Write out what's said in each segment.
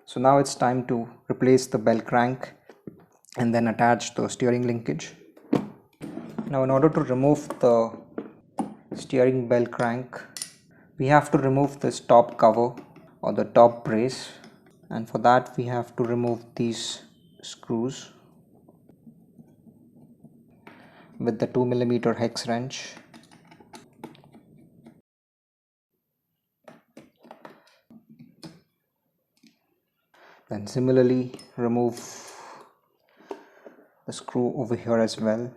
So now it's time to replace the bell crank and then attach the steering linkage. Now in order to remove the steering bell crank, we have to remove this top cover or the top brace, and for that we have to remove these screws with the 2mm hex wrench. Then similarly remove the screw over here as well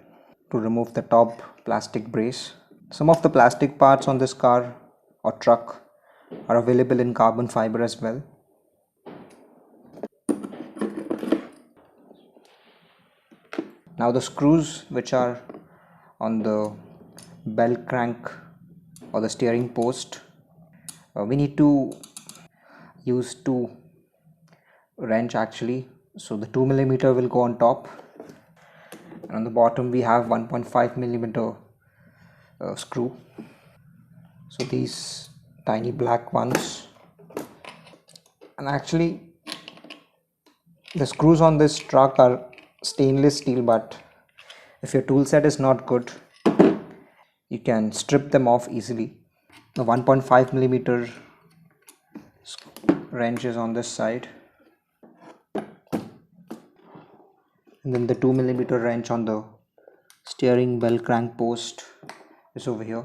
to remove the top plastic brace. Some of the plastic parts on this car or truck are available in carbon fiber as well. Now the screws which are on the bell crank or the steering post, we need to use two wrench actually. So the 2mm will go on top, and on the bottom we have 1.5mm screw. So these tiny black ones, and actually the screws on this truck are stainless steel, but if your tool set is not good, you can strip them off easily. The 1.5mm wrench is on this side, and then the 2mm wrench on the steering bell crank post is over here.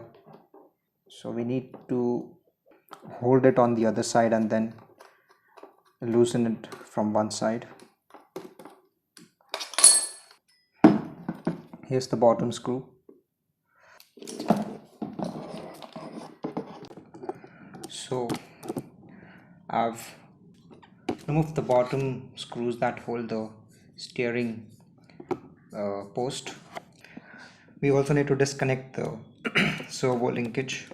So we need to hold it on the other side and then loosen it from one side. Here's the bottom screw. So I've removed the bottom screws that hold the steering post. We also need to disconnect the servo linkage.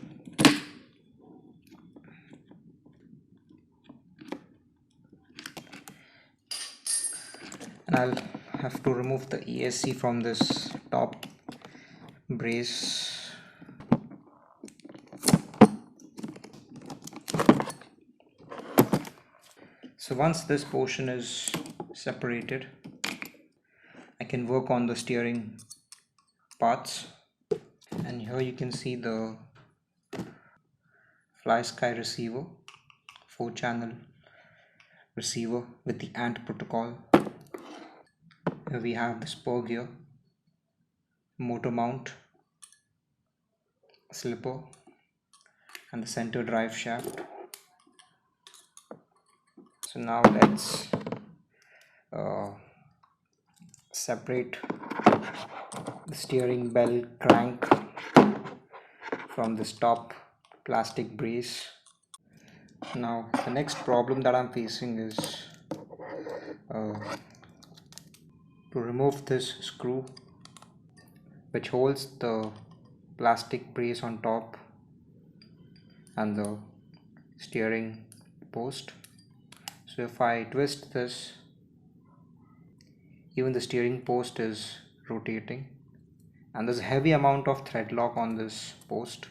And I'll have to remove the ESC from this top brace. So once this portion is separated, I can work on the steering parts. And here you can see the Fly Sky receiver, 4-channel receiver with the ANT protocol. Here we have the spur gear, motor mount, slipper, and the center drive shaft. So now let's separate the steering bell crank from this top plastic brace. Now the next problem that I'm facing is to remove this screw which holds the plastic brace on top and the steering post. So if I twist this, even the steering post is rotating, and there's a heavy amount of thread lock on this post.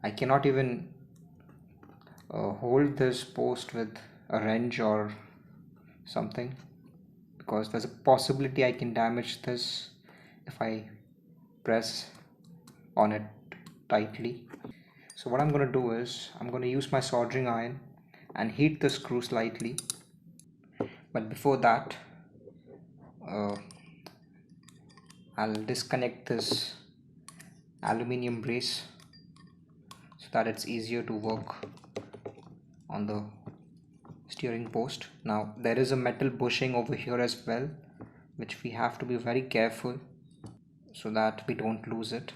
I cannot even hold this post with a wrench or something, because there's a possibility I can damage this if I press on it tightly. So what I'm going to do is I'm going to use my soldering iron and heat the screw slightly, but before that I'll disconnect this aluminium brace so that it's easier to work on the steering post. Now there is a metal bushing over here as well, which we have to be very careful so that we don't lose it,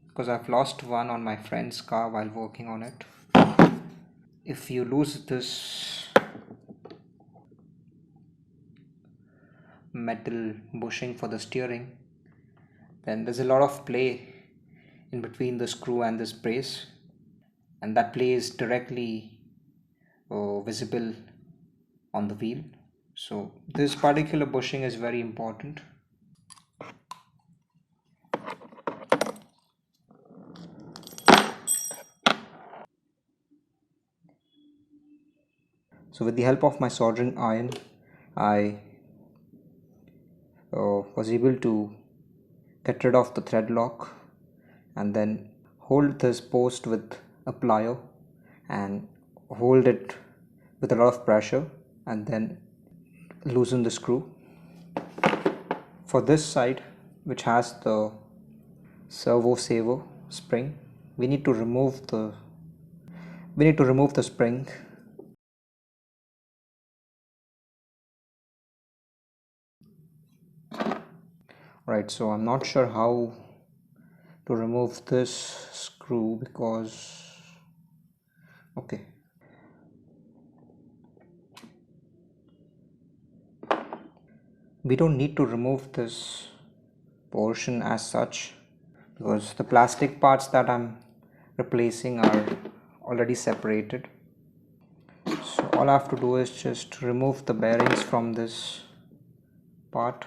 because I've lost one on my friend's car while working on it. If you lose this metal bushing for the steering, then there's a lot of play in between the screw and this brace, and that play is directly visible on the wheel. So this particular bushing is very important. So with the help of my soldering iron, I was able to get rid of the thread lock and then hold this post with a plier and hold it with a lot of pressure and then loosen the screw. For this side, which has the servo saver spring, we need to remove the spring. Right, so I'm not sure how to remove this screw because okay, we don't need to remove this portion as such because the plastic parts that I'm replacing are already separated. So all I have to do is just remove the bearings from this part.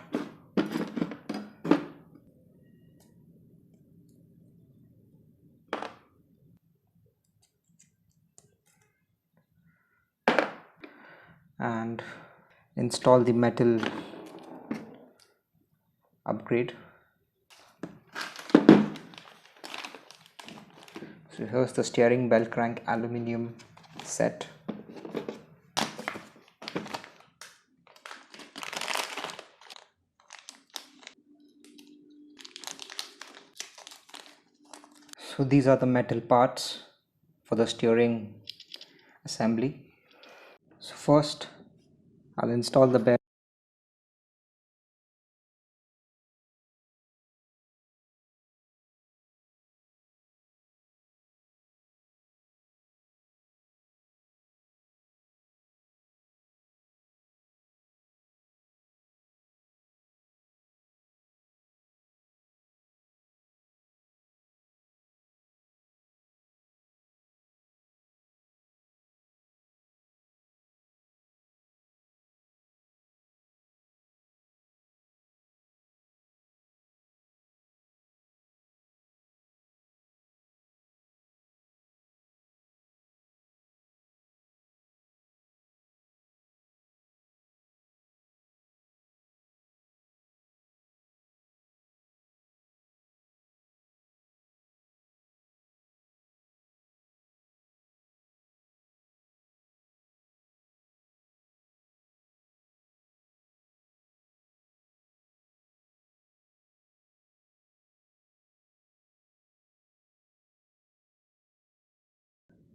And install the metal upgrade. So here's the steering Bellcrank aluminum set. So these are the metal parts for the steering assembly. So first I'll install the bearing.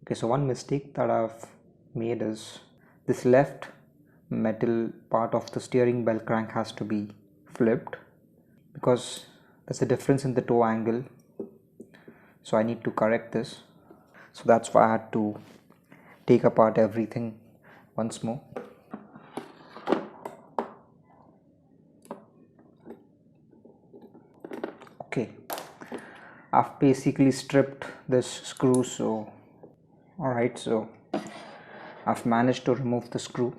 Okay, so one mistake that I've made is this left metal part of the steering bell crank has to be flipped because there's a difference in the toe angle. So I need to correct this. So that's why I had to take apart everything once more. Okay, I've basically stripped this screw, so alright, so I've managed to remove the screw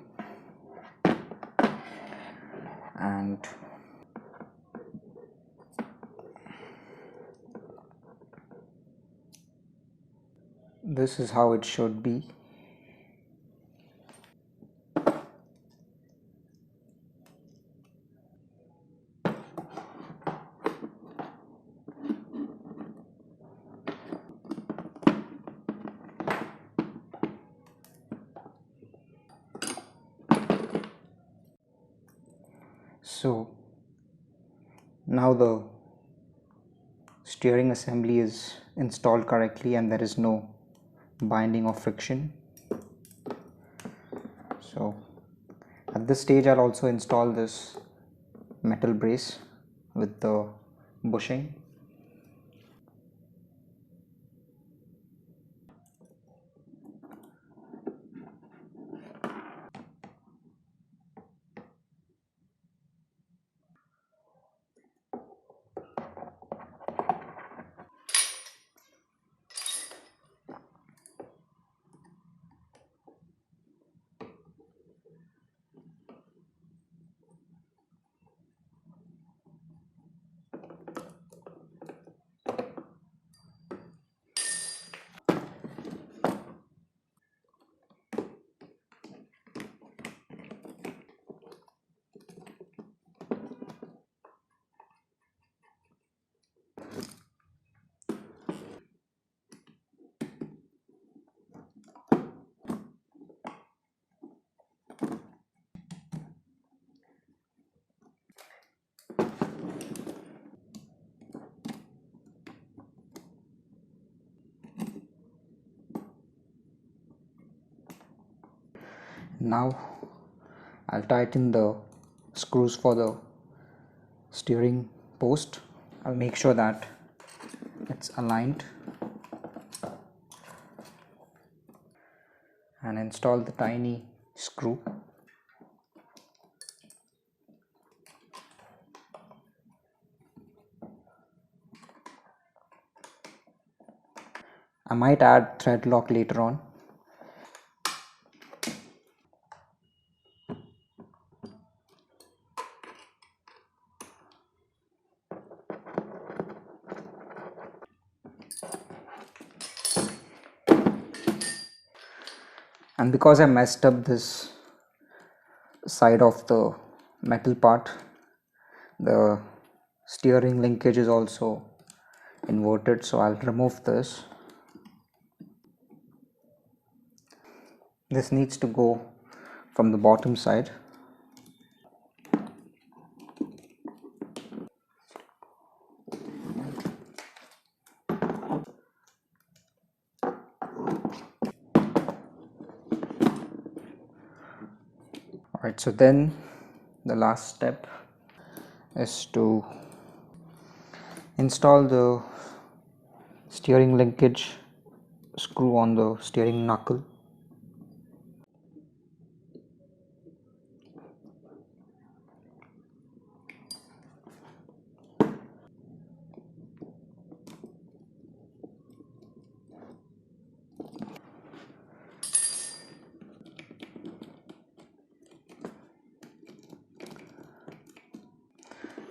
and this is how it should be. So now the steering assembly is installed correctly and there is no binding or friction. So at this stage I'll also install this metal brace with the bushing. Now I'll tighten the screws for the steering post. I'll make sure that it's aligned and install the tiny screw. I might add thread lock later on. And because I messed up this side of the metal part, the steering linkage is also inverted, so I'll remove this. This needs to go from the bottom side. Alright, so then the last step is to install the steering linkage screw on the steering knuckle.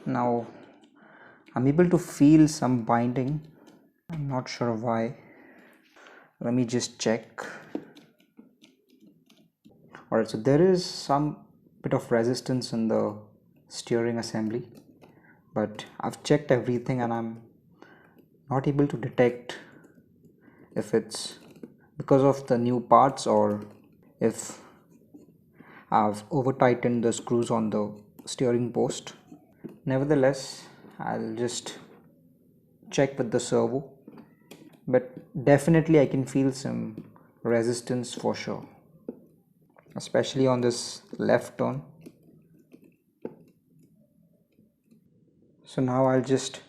Now I'm able to feel some binding. I'm not sure why. Let me just check. Alright, so there is some bit of resistance in the steering assembly, but I've checked everything and I'm not able to detect if it's because of the new parts or if I've over tightened the screws on the steering post. Nevertheless, I'll just check with the servo, but definitely I can feel some resistance for sure, especially on this left turn. So now I'll just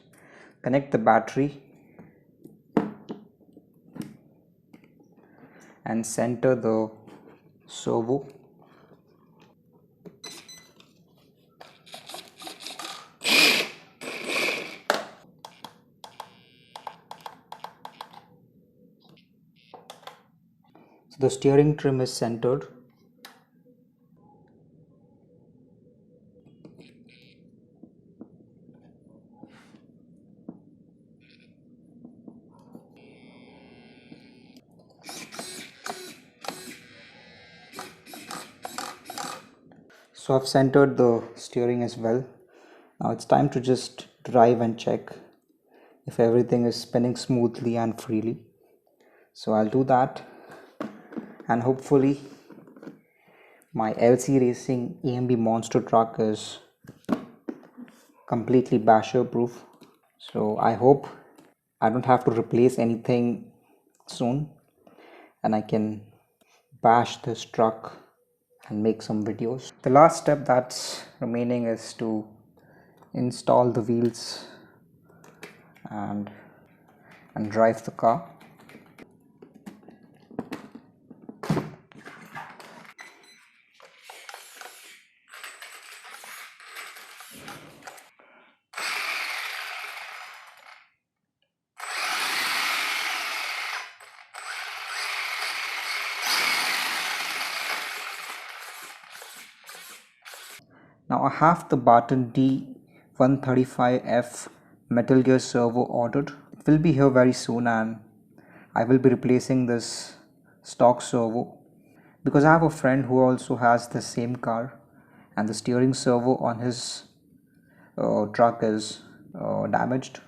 connect the battery and center the servo. So the steering trim is centered. So I've centered the steering as well. Now it's time to just drive and check if everything is spinning smoothly and freely. So I'll do that, and hopefully my LC Racing EMB monster truck is completely basher proof. So I hope I don't have to replace anything soon and I can bash this truck and make some videos. The last step that's remaining is to install the wheels and drive the car. Now I have the Barton D135F Metal Gear servo ordered. It will be here very soon and I will be replacing this stock servo because I have a friend who also has the same car and the steering servo on his truck is damaged,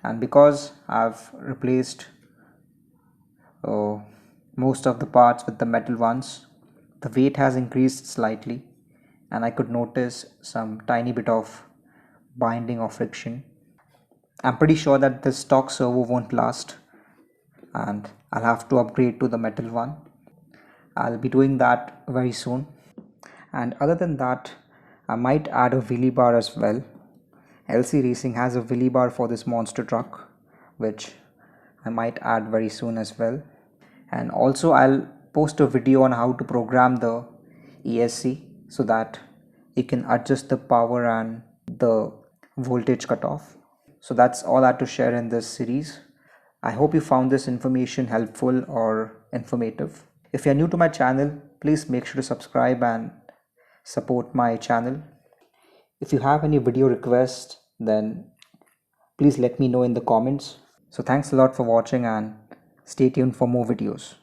and because I've replaced most of the parts with the metal ones, the weight has increased slightly and I could notice some tiny bit of binding or friction. I'm pretty sure that this stock servo won't last and I'll have to upgrade to the metal one. I'll be doing that very soon. And other than that, I might add a wheelie bar as well. LC Racing has a wheelie bar for this monster truck, which I might add very soon as well. And also I'll post a video on how to program the ESC so that you can adjust the power and the voltage cutoff. So that's all I had to share in this series. I hope you found this information helpful or informative. If you're new to my channel, please make sure to subscribe and support my channel. If you have any video requests, then please let me know in the comments. So thanks a lot for watching and stay tuned for more videos.